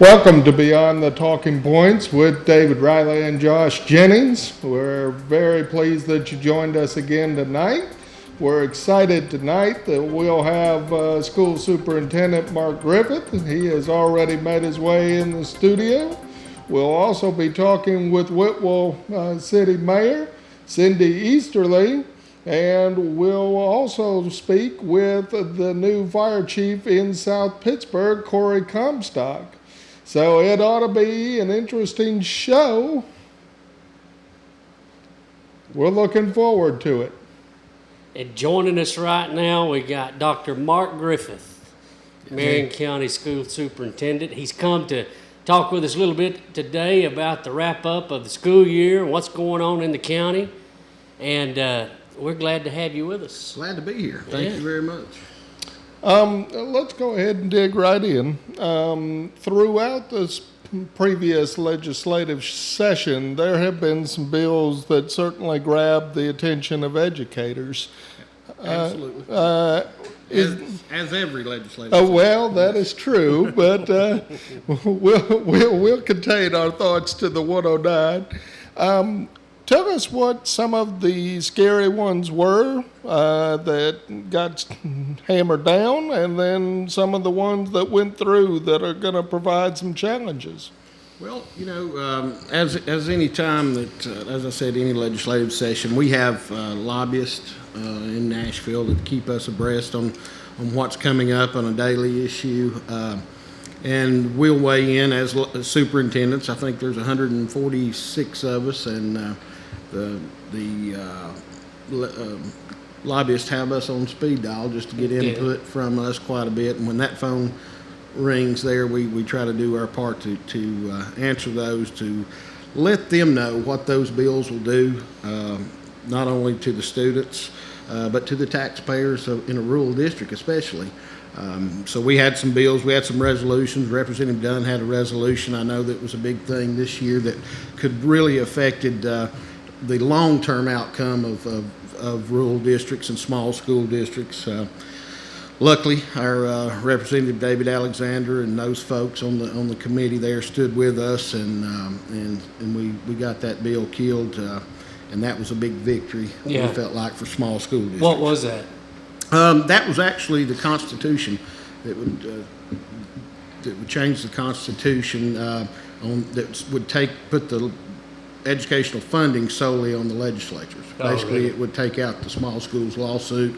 Welcome to Beyond the Talking Points with David Riley and Josh Jennings. We're very pleased that you joined us again tonight. We're excited tonight that we'll have School Superintendent Mark Griffith. He has already made his way in the studio. We'll also be talking with Whitwell City Mayor Cindy Easterly, and we'll also speak with the new fire chief in South Pittsburgh, Corey Comstock. So it ought to be an interesting show. We're looking forward to it. And joining us right now, we got Dr. Mark Griffith, Marion County School Superintendent. He's come to talk with us a little bit today about the wrap-up of the school year and what's going on in the county. And we're glad to have you with us. Glad to be here. Thank you very much. Let's go ahead and dig right in. Throughout this previous legislative session, there have been some bills that certainly grabbed the attention of educators. Absolutely. As every legislative session. Well, that is true, but we'll contain our thoughts to the 109. Tell us what some of the scary ones were that got hammered down, and then some of the ones that went through that are going to provide some challenges. Well, you know, as any time that, as I said, any legislative session, we have lobbyists in Nashville that keep us abreast on what's coming up on a daily issue. And we'll weigh in as superintendents. I think there's 146 of us, and the lobbyists have us on speed dial just to get input from us quite a bit. And when that phone rings there, we try to do our part to answer those, to let them know what those bills will do, not only to the students, but to the taxpayers in a rural district especially. So we had some bills, we had some resolutions. Representative Dunn had a resolution I know that was a big thing this year that could really affected the long-term outcome of rural districts and small school districts. Luckily, our Representative David Alexander and those folks on the committee there stood with us, and we got that bill killed, and that was a big victory. Yeah. We felt like for small school districts. What was that? That was actually the Constitution that would change the Constitution that would put the educational funding solely on the legislatures. Basically, really? It would take out the small schools lawsuit,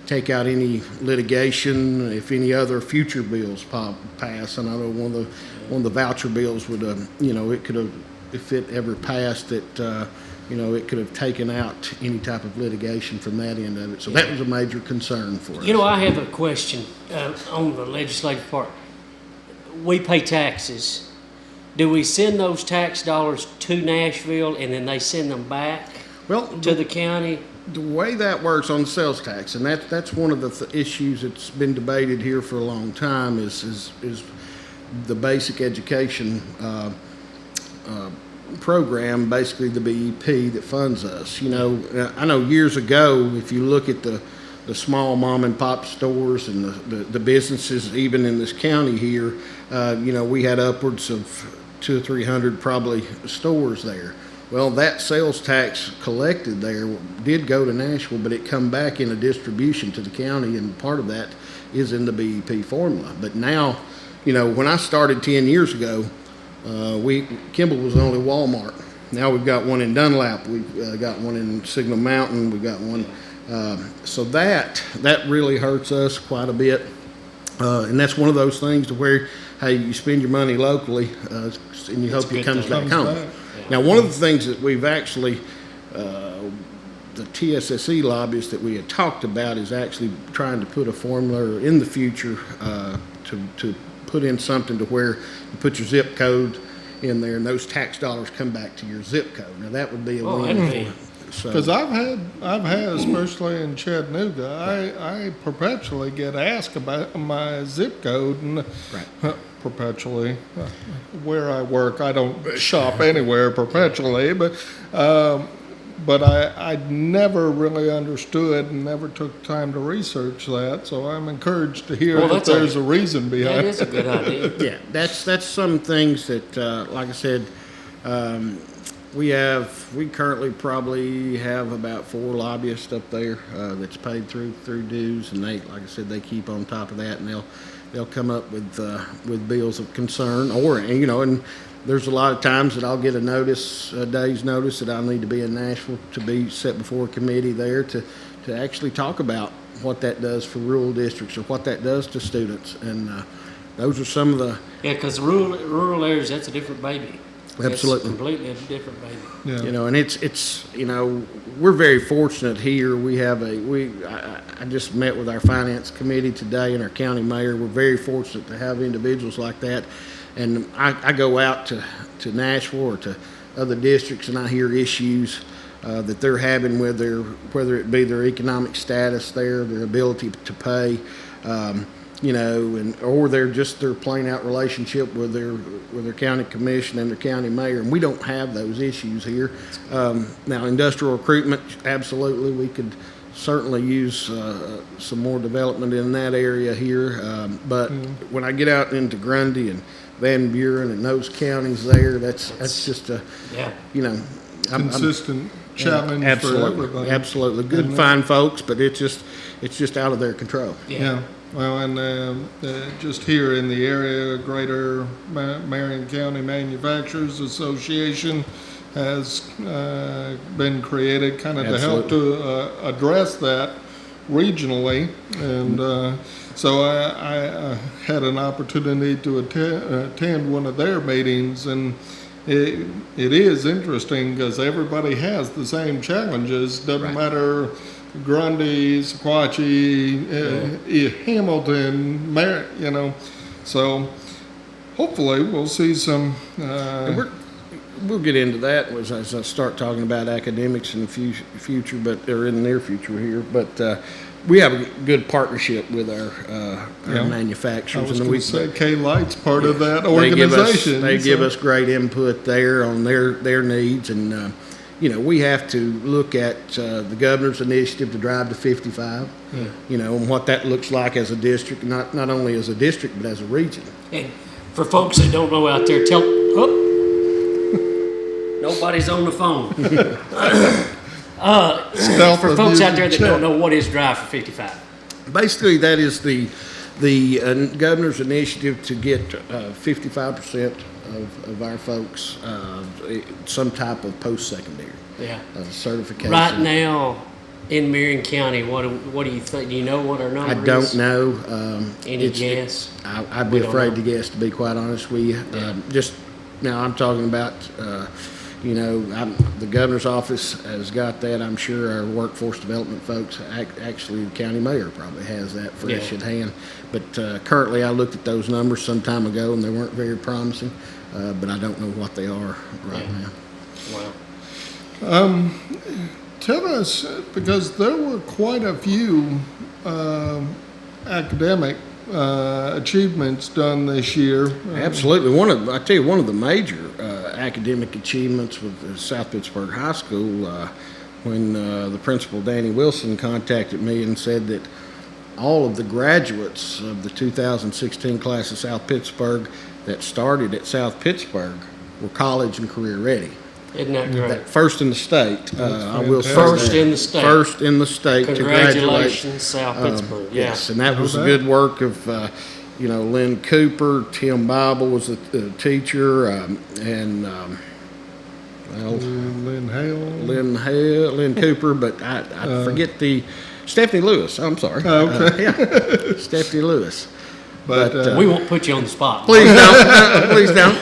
take out any litigation if any other future bills pass. And I know one of the voucher bills would, it could have, if it ever passed, it could have taken out any type of litigation from that end of it. So that was a major concern for us. You know, I have a question on the legislative part. We pay taxes. Do we send those tax dollars to Nashville and then they send them back to the county? The way that works on the sales tax, and that's one of the issues that's been debated here for a long time, is the basic education program, basically the BEP that funds us. You know, I know years ago, if you look at the small mom and pop stores and the businesses even in this county here, we had upwards of 200 or 300 probably stores there. Well, that sales tax collected there did go to Nashville, but it come back in a distribution to the county, and part of that is in the BEP formula. But now, when I started 10 years ago, Kimball was the only Walmart. Now we've got one in Dunlap, we've got one in Signal Mountain, we've got one. So that really hurts us quite a bit. And that's one of those things to where, hey, you spend your money locally, and you hope it comes back home. Yeah. Now, one of the things that we've actually, the TSSE lobbyists that we had talked about is actually trying to put a formula in the future to put in something to where you put your zip code in there and those tax dollars come back to your zip code. Now, that would be a win. Because I've had, especially in Chattanooga, I perpetually get asked about my zip code, and perpetually, where I work, I don't shop anywhere perpetually, but but I never really understood and never took time to research that. So I'm encouraged to hear Well, that there's a reason That behind is it. a good idea. Yeah, that's some things that, like I said, we currently probably have about 4 lobbyists up there that's paid through dues, and they, like I said, they keep on top of that, and they'll come up with bills of concern, or and there's a lot of times that I'll get a day's notice that I need to be in Nashville to be set before a committee there to actually talk about what that does for rural districts or what that does to students, and those are some of the Yeah, because rural areas, that's a different baby. Absolutely. That's completely a different baby. Yeah. and it's we're very fortunate here. We have I just met with our finance committee today and our county mayor. We're very fortunate to have individuals like that. And I go out to Nashville or to other districts, and I hear issues that they're having with whether it be their economic status there, their ability to pay, or their plain out relationship with their county commission and their county mayor, and we don't have those issues here. Now, industrial recruitment, absolutely, we could certainly use some more development in that area here. But when I get out into Grundy and Van Buren and those counties there, that's just a Consistent challenge for absolutely, everybody. absolutely good, fine folks, but it's just out of their control. Yeah. Well, and just here in the area, Greater Marion County Manufacturers Association has been created kind of to help to address that regionally. And so I had an opportunity to attend one of their meetings, and it is interesting because everybody has the same challenges. Doesn't matter Grundy, Sequatchie, Hamilton, Marion, So hopefully we'll see some. We'll get into that as I start talking about academics in the future, or in the near future here. But we have a good partnership with our manufacturers. I was going to say K-Light's part of that organization. They give us great input there on their needs, and we have to look at the governor's initiative to drive to 55. And what that looks like as a district, not only as a district but as a region. And for folks that don't know out there, nobody's on the phone. For folks out there that don't know, what is Drive for 55? Basically, that is the governor's initiative to get 55% of our folks some type of post-secondary certification. Right now, in Marion County, what do you think? Do you know what our number is? I don't know. Any guess? I'd be afraid to guess, to be quite honest. Now I'm talking about. The governor's office has got that. I'm sure our workforce development folks, actually the county mayor probably has that fresh at hand. But currently I looked at those numbers some time ago and they weren't very promising, but I don't know what they are right now. Wow. Tell us, because there were quite a few academic achievements done this year. Absolutely. I tell you, one of the major academic achievements with South Pittsburgh High School, when the principal, Danny Wilson, contacted me and said that all of the graduates of the 2016 class of South Pittsburgh that started at South Pittsburgh were college and career ready. Isn't that great? First in the state. I will say First that. in the state. First in the state to graduate. Congratulations, South Pittsburgh. Yes, and that was the good work of, Lynn Cooper. Tim Bible was the teacher, and Lynn Cooper, but I forget Stephanie Lewis. I'm sorry. Stephanie Lewis. But we won't put you on the spot. Please don't. Please don't.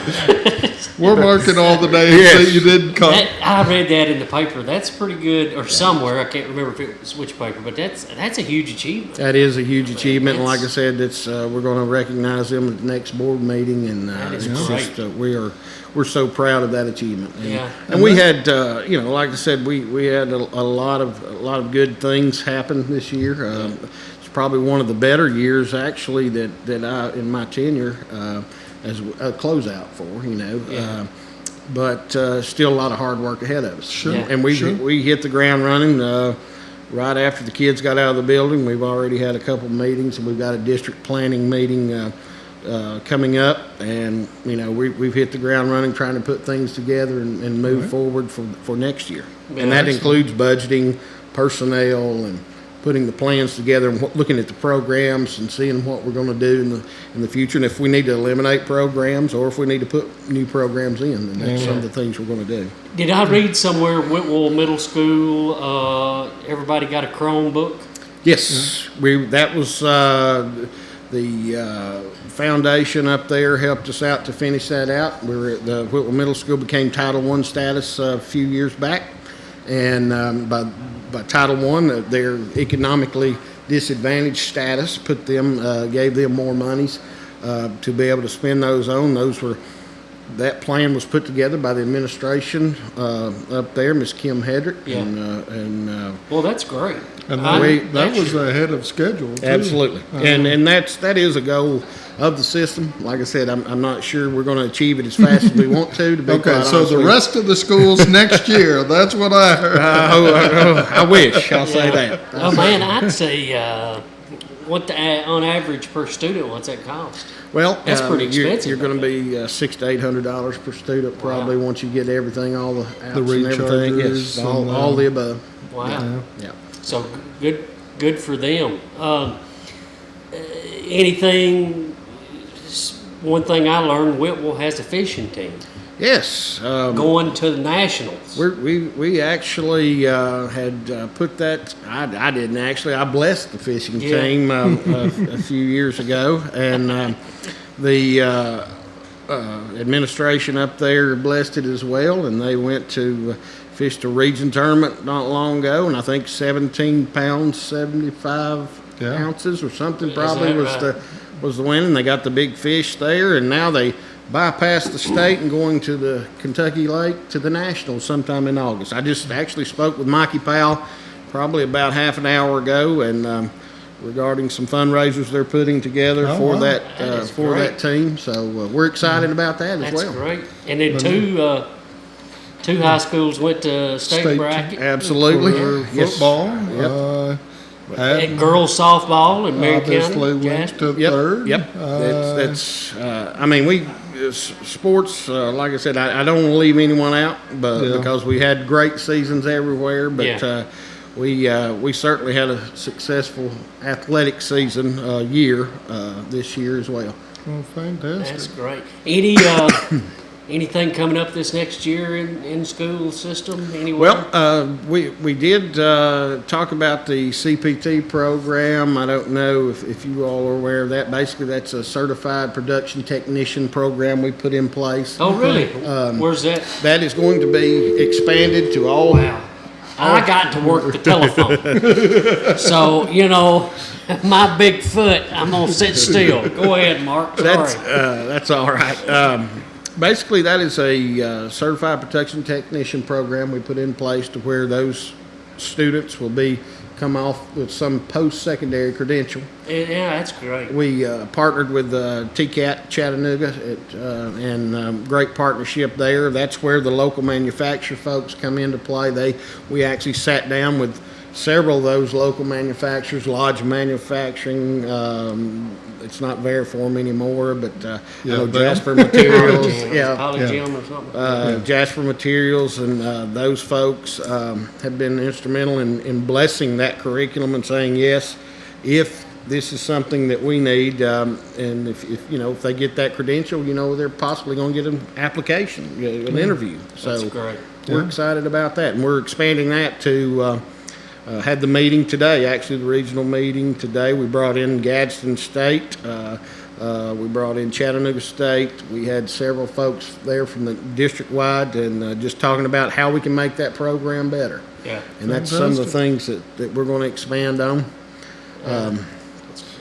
We're marking all the names that you didn't call. I read that in the paper. That's pretty good, or somewhere. I can't remember if it was which paper, but that's a huge achievement. That is a huge achievement, and like I said, we're going to recognize them at the next board meeting, and is it's great. just we're so proud of that achievement. And we had like I said, we had a lot of good things happen this year. It's probably one of the better years actually that I in my tenure as a closeout for. but still a lot of hard work ahead of us. Sure. Yeah. And we hit the ground running right after the kids got out of the building. We've already had a couple meetings, and we've got a district planning meeting coming up, and we've hit the ground running, trying to put things together and move forward for next year. Yeah, And that excellent. includes budgeting, personnel, and putting the plans together, and looking at the programs and seeing what we're going to do in the future, and if we need to eliminate programs or if we need to put new programs in, and that's some of the things we're going to do. Did I read somewhere Whitwell Middle School, everybody got a Chromebook? Yes, that was the foundation up there helped us out to finish that out. The Whitwell Middle School became Title I status a few years back, and by Title I, their economically disadvantaged status gave them more monies to be able to spend those on. That plan was put together by the administration up there, Ms. Kim Hedrick, Yeah. Well, that's great. And that Actually, was ahead of schedule, too. Absolutely, and that is a goal of the system. Like I said, I'm not sure we're going to achieve it as fast as we want to. Be Okay, quite so honest the with you. rest of the schools next year, that's what I heard. I wish. I'll say that. Oh man, I'd say on average per student, what's that cost? Well, That's pretty expensive, You're going to I be $600 to $800 per student, probably, once you get everything, all the apps The and everything. Yes, recharges and, all the above. Wow. Yeah. So good for them. One thing I learned, Whitwell has a fishing team Yes. going to the nationals. We actually had put that. I didn't actually. I blessed the fishing Yeah. team a few years ago, and the administration up there blessed it as well, and they went to fished a region tournament not long ago, and I think 17 pounds 75 ounces or something probably was the win, and they got the big fish there, and now they bypassed the state and going to the Kentucky Lake to the Nationals sometime in August. I just actually spoke with Mikey Powell probably about half an hour ago, and regarding some fundraisers they're putting together for That is great. that team. So we're excited about that as That's well. great. And then two high schools went to state bracket. Absolutely. For Yes. football. Yep. And girls softball in Marion Obviously County. went Jasper. to third. Yep. I mean, sports, like I said, I don't want to leave anyone out, but because we had great seasons everywhere, but we certainly had a successful athletic season year this year as well. Oh, fantastic. That's great. Anything coming up this next year in school system anywhere? Well, we did talk about the CPT program. I don't know if you all are aware of that. Basically, that's a certified production technician program we put in place. Oh, really? Where's that? That is going to be expanded to all. Wow. I got to work the telephone. So, my big foot, I'm going to sit still. Go ahead, Mark. Sorry. That's all right. Basically, that is a certified production technician program we put in place to where those students will come off with some post-secondary credential. Yeah, that's great. We partnered with TCAT Chattanooga and great partnership there. That's where the local manufacturer folks come into play. We actually sat down with several of those local manufacturers, Lodge Manufacturing. It's not Veriform anymore, but Jasper Materials. Polygym or something. Jasper Materials and those folks have been instrumental in blessing that curriculum and saying, yes, if this is something that we need, and if they get that credential, they're possibly going to get an application, an interview. So That's great. we're excited about that, and we're expanding that to. Had the meeting today, actually the regional meeting today. We brought in Gadsden State. We brought in Chattanooga State. We had several folks there from the district-wide and just talking about how we can make that program better. Yeah. And that's some of the things that we're going to expand on.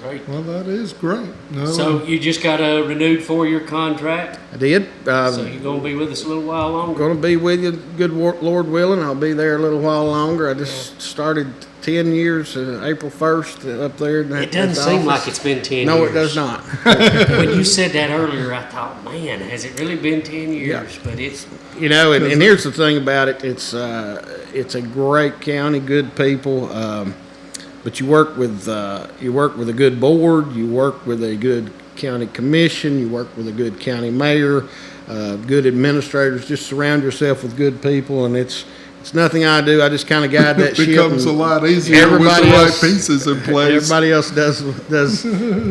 great. Well, that is great. No, So you just got a renewed 4-year contract. I did. So you're gonna be with us a little while longer. Going to be with you, good Lord willing. I'll be there a little while longer. I just started 10 years, April 1st, up there. It doesn't seem like it's been 10 years. No, it does not. When you said that earlier, I thought, man, has it really been 10 years? Yeah. But it's You know, and here's the thing about it. It's a great county, good people. But you work with a good board. You work with a good county commission. You work with a good county mayor, good administrators. Just surround yourself with good people, and it's nothing I do. I just kind of guide that it ship. becomes a and lot easier with the everybody right else- pieces in place. Everybody else does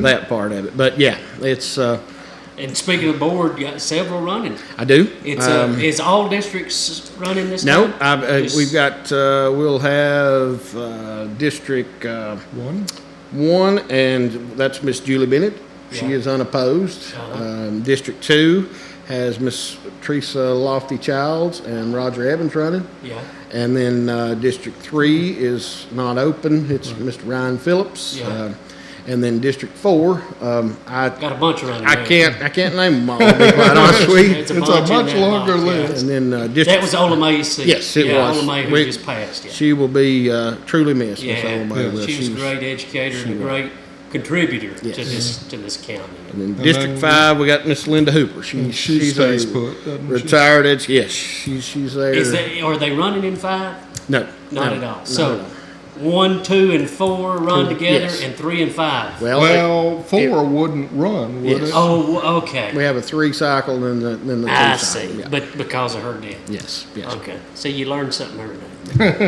that part of it. But yeah, it's and speaking of board, you got several running. I do. It's is all districts running this No, time? we've got, we'll have District One. 1, and that's Miss Julie Bennett. She Yeah. is unopposed. District 2 has Miss Teresa Lofty Childs and Roger Evans running. Yeah. And then District 3 is not open. It's Mr. Ryan Phillips. Yeah. And then District 4, I Got a bunch running. I there. can't name them all, to be quite honest with you. It's It's a bunch in much that longer box, yeah. list. And then That District was Ola Mae's seat. Yes, it yeah, was. Ola Mae who We- just passed. Yeah. She will be truly missed, Miss Yeah, Ola Mae will. she was a great educator and a great contributor Yes. to this county. And then District 5, we got Miss Linda Hooper. She She's stays a put, doesn't she? retired yes, she's there. Are they running in 5? No, Not no, at all. not So at all. 1, 2, and 4 run together, yes. and 3 and 5. Well, 4 wouldn't run, would Yes. it? Oh, okay. we have a 3 cycle and then the 2 I cycle. see. Yeah. But because of her death. Yes, yes. Okay. So you learned something every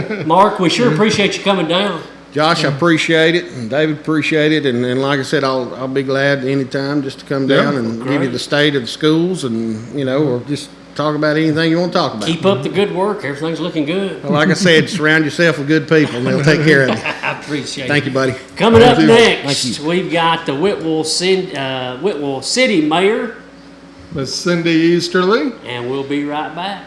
day. Mark, we sure appreciate you coming down. Josh, I appreciate it, and David appreciate it, and like I said, I'll be glad anytime just to come down Yeah, and give great. you the state of the schools, and or just talk about anything you want to talk about. Keep up the good work. Everything's looking good. Well, like I said, surround yourself with good people, and they'll take care of you. I appreciate Thank it. you, buddy. Coming up you. next, we've got the Whitwell City Mayor, Miss Cindy Easterly. and we'll be right back.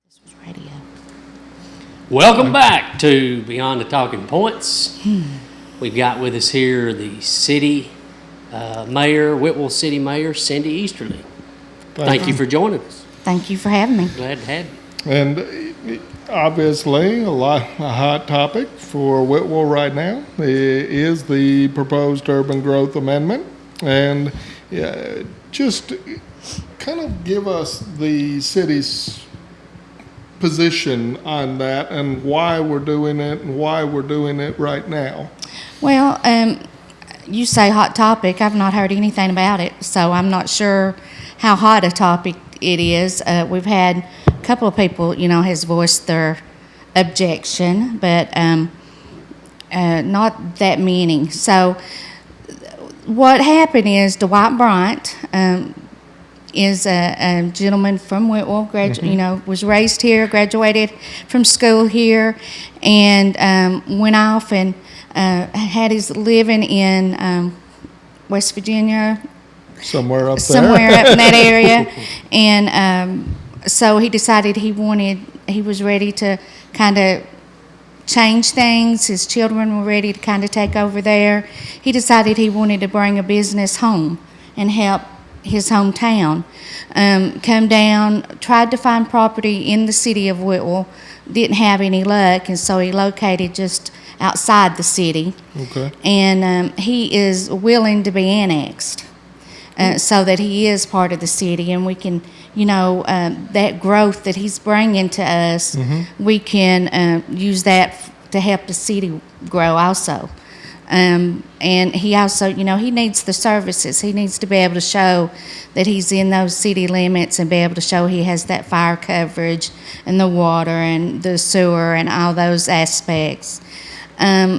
This was radio. Welcome back to Beyond the Talking Points. We've got with us here the city mayor, Whitwell City Mayor Cindy Easterly. Thank you for joining us. Thank you for having me. Glad to have you. And obviously, a hot topic for Whitwell right now is the proposed urban growth amendment. And just kind of give us the city's position on that and why we're doing it and why we're doing it right now. Well, you say hot topic. I've not heard anything about it, so I'm not sure how hot a topic it is. We've had a couple of people, has voiced their objection, but not that many. So what happened is Dwight Bryant is a gentleman from Whitwell, was raised here, graduated from school here, and went off and had his living in West Virginia, Somewhere up there. somewhere up in that area. And so he decided he was ready to kind of change things. His children were ready to kind of take over there. He decided he wanted to bring a business home and help his hometown. Come down, tried to find property in the city of Whitwell, didn't have any luck, and so he located just outside the city. Okay. And he is willing to be annexed. So that he is part of the city, and we can, that growth that he's bringing to us, we can use that to help the city grow also. And he also, he needs the services. He needs to be able to show that he's in those city limits and be able to show he has that fire coverage and the water and the sewer and all those aspects.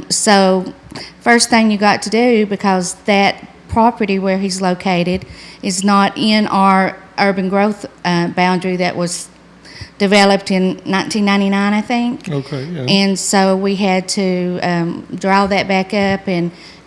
So first thing you got to do, because that property where he's located is not in our urban growth boundary that was developed in 1999, I think. Okay, yeah. And so we had to draw that back up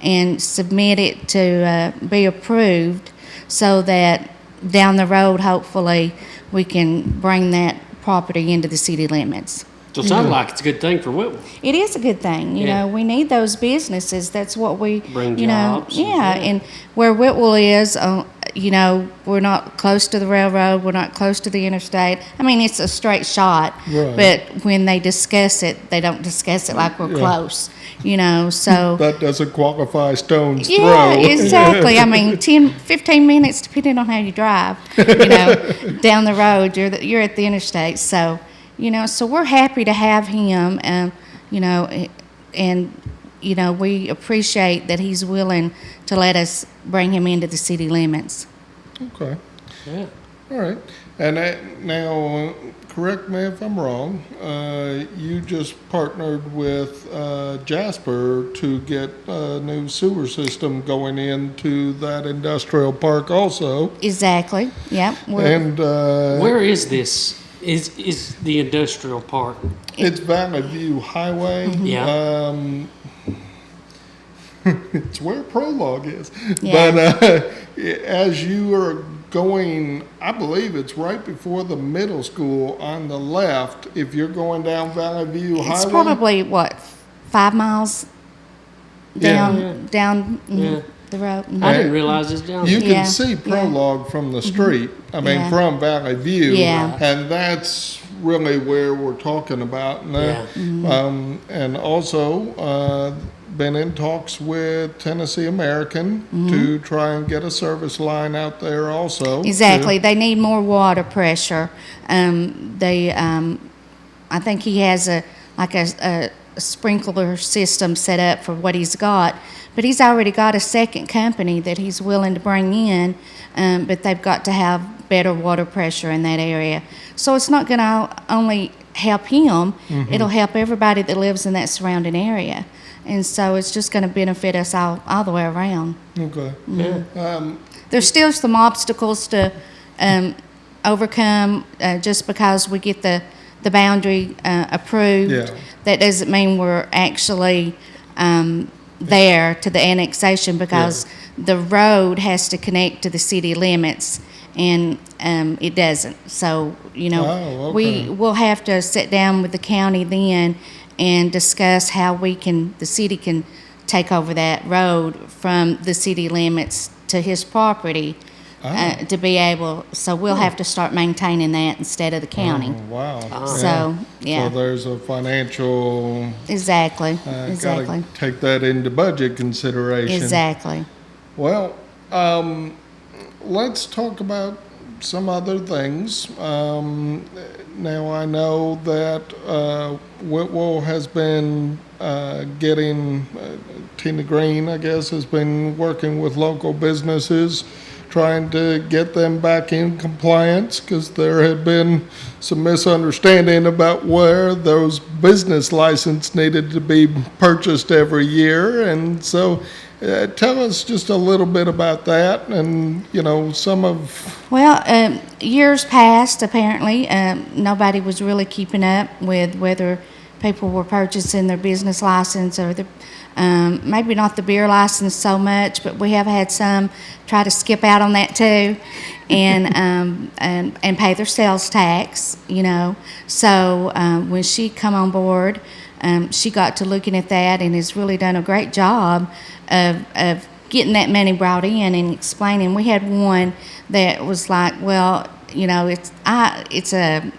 and submit it to be approved, so that down the road, hopefully, we can bring that property into the city limits. So it sounds like it's a good thing for Whitwell. It is a good thing, Yeah. we need those businesses. That's what we, Bring jobs and- yeah. And where Whitwell is, we're not close to the railroad, we're not close to the interstate. I mean, it's a straight shot, Right. but when they discuss it, they don't discuss it like we're Yeah. close, so. That doesn't qualify stone's Yeah, throw. exactly. I mean, 10, 15 minutes, depending on how you drive, down the road, you're at the interstate. So, so we're happy to have him, and we appreciate that he's willing to let us bring him into the city limits. Okay, Yeah. all right. And now, correct me if I'm wrong, you just partnered with Jasper to get a new sewer system going into that industrial park also. Exactly, yep. And Where is this? Is the industrial park? it's Valley View Highway. Yeah. It's where Prologue is. Yeah. But as you are going, I believe it's right before the middle school on the left, if you're going down Valley View Highway. It's probably, 5 miles down Yeah. the road? I didn't realize it's down You there. can Yeah, see yeah. Prologue from the street, Yeah. from Valley View. Yeah. And that's really where we're talking about. And, Yeah. and also been in talks with Tennessee American to try and get a service line out there also. Exactly. They need more water pressure. I think he has a sprinkler system set up for what he's got, but he's already got a second company that he's willing to bring in, but they've got to have better water pressure in that area. So it's not going to only help him, it'll help everybody that lives in that surrounding area. And so it's just going to benefit us all the way around. Okay. There's still some obstacles to overcome just because we get the boundary approved. Yeah. That doesn't mean we're actually there to the annexation, because the road has to connect to the city limits, and it doesn't. So, Oh, okay. we'll have to sit down with the county then and discuss how the city can take over that road from the city limits to his property to be able, so we'll have to start maintaining that instead of the county. Oh, wow. So, yeah. So there's a financial, Exactly, gotta exactly, take that into budget consideration. exactly. Well, let's talk about some other things. Now, I know that Whitwell has been getting, Tina Green, I guess, has been working with local businesses, trying to get them back in compliance, because there had been some misunderstanding about where those business licenses needed to be purchased every year. And so Tell us just a little bit about that and, some of, Well, years past, apparently, nobody was really keeping up with whether people were purchasing their business license or maybe not the beer license so much, but we have had some try to skip out on that too, and pay their sales tax. So when she come on board, she got to looking at that and has really done a great job of getting that money brought in and explaining. We had one that was like, well, it's a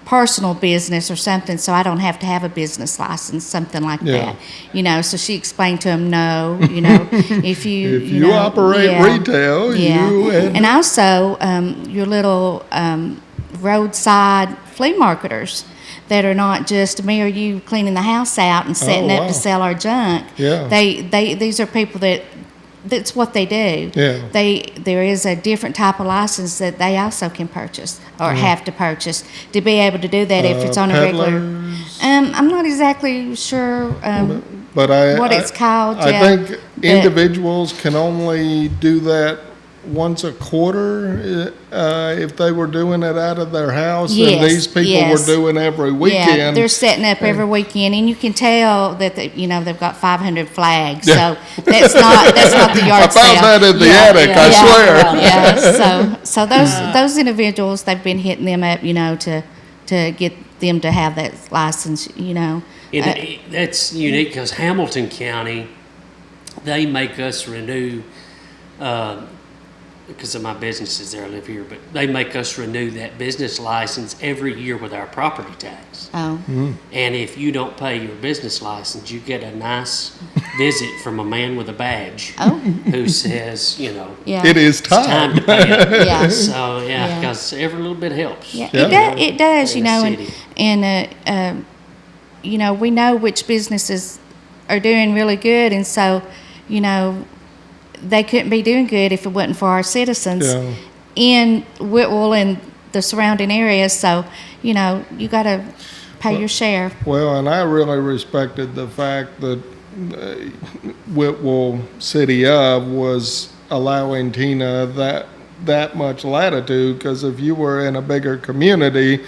personal business or something, so I don't have to have a business license, something like Yeah. that. So she explained to him, no, if you if you operate retail, and also your little roadside flea marketers that are not just me or you cleaning the house out and setting up wow. to sell our junk. Yeah. These are people that's what they do. Yeah. There is a different type of license that they also can purchase or have to purchase to be able to do that if it's on a regular. peddlers? I'm not exactly sure But what it's called. I yeah. think But- individuals can only do that once a quarter if they were doing it out of their house, and Yes, these people yes. were doing every Yeah, weekend. they're setting up every weekend, and you can tell that they've got 500 flags. Yeah. So that's not the yard I found sale. that in the attic, I swear. Yeah. So those individuals, they've been hitting them up, to get them to have that license. That's unique because Hamilton County, they make us renew, because of my businesses there, I live here, but they make us renew that business license every year with our property tax. Oh, And if you don't pay your business license, you get a nice visit from a man with a badge oh, who says, yeah. It is it's time to time. pay it. Yeah. So, Yeah. because every little bit helps. Yeah, Yeah. it does, In the and city. we know which businesses are doing really good, and so, they couldn't be doing good if it wasn't for our citizens Yeah. in Whitwell and the surrounding areas. So, you got to pay your share. Well, and I really respected the fact that Whitwell City was allowing Tina that much latitude, because if you were in a bigger community,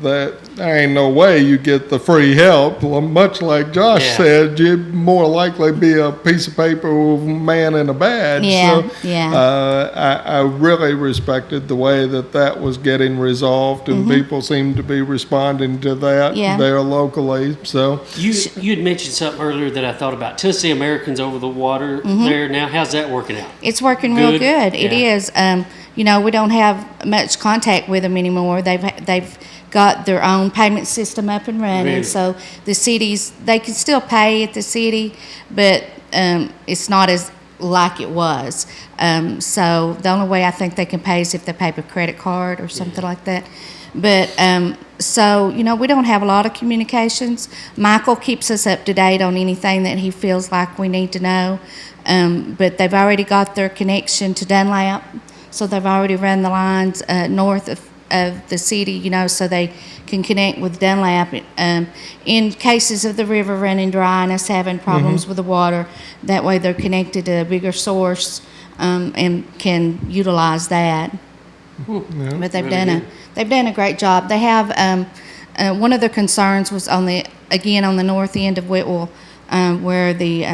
that there ain't no way you get the free help. Well, much like Josh Yeah. said, you'd more likely be a piece of paper with a man in a badge. Yeah, So, yeah. I really respected the way that was getting resolved, and people seem to be responding to that Yeah. there locally. So, You had mentioned something earlier that I thought about. Tennessee Americans over the water there now. How's that working out? It's working real Good? good. It Yeah. is. We don't have much contact with them anymore. They've got their own payment system up and running. Really? So the cities, they can still pay at the city, but it's not as like it was. So the only way I think they can pay is if they pay with credit card or something like that. But so we don't have a lot of communications. Michael keeps us up to date on anything that he feels like we need to know. But they've already got their connection to Dunlap, so they've already run the lines north of the city, so they can connect with Dunlap. In cases of the river running dry and us having problems with the water, that way they're connected to a bigger source and can utilize that. But they've Really done a great job. They have one of their concerns was on the north end of Whitwell, where the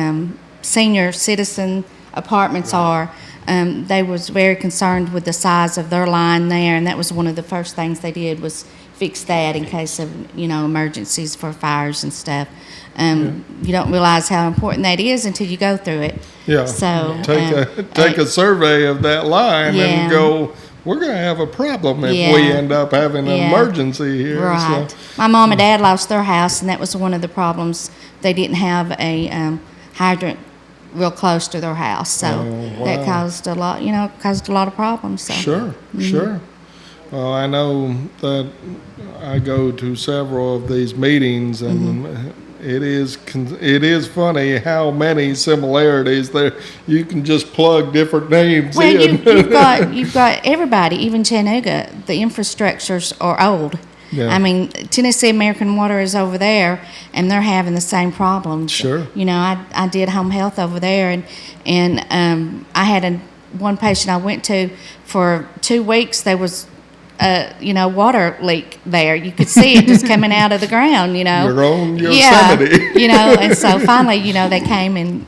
senior citizen apartments are. They was very concerned with the size of their line there, and that was one of the first things they did was fix that in case of emergencies for fires and stuff. You don't realize how important that is until you go through it. yeah, So take a survey of that line Yeah. and go, we're going to have a problem if Yeah. we end up having an Yeah. emergency here. Right. So, My mom and dad lost their house, and that was one of the problems. They didn't have a hydrant real close to their house, so Oh, that wow. caused a lot of problems. So. sure, sure. Well, I know that I go to several of these meetings, and it is funny how many similarities there. You can just plug different names Well, in. you've got everybody, even Chattanooga. The infrastructures are old, Yeah. I mean, Tennessee American Water is over there, and they're having the same problems. Sure. You know, I did home health over there, and I had one patient I went to for 2 weeks. There was water leak there. You could see it just coming out of the ground, Your own Yeah, Yosemite. and so finally, they came and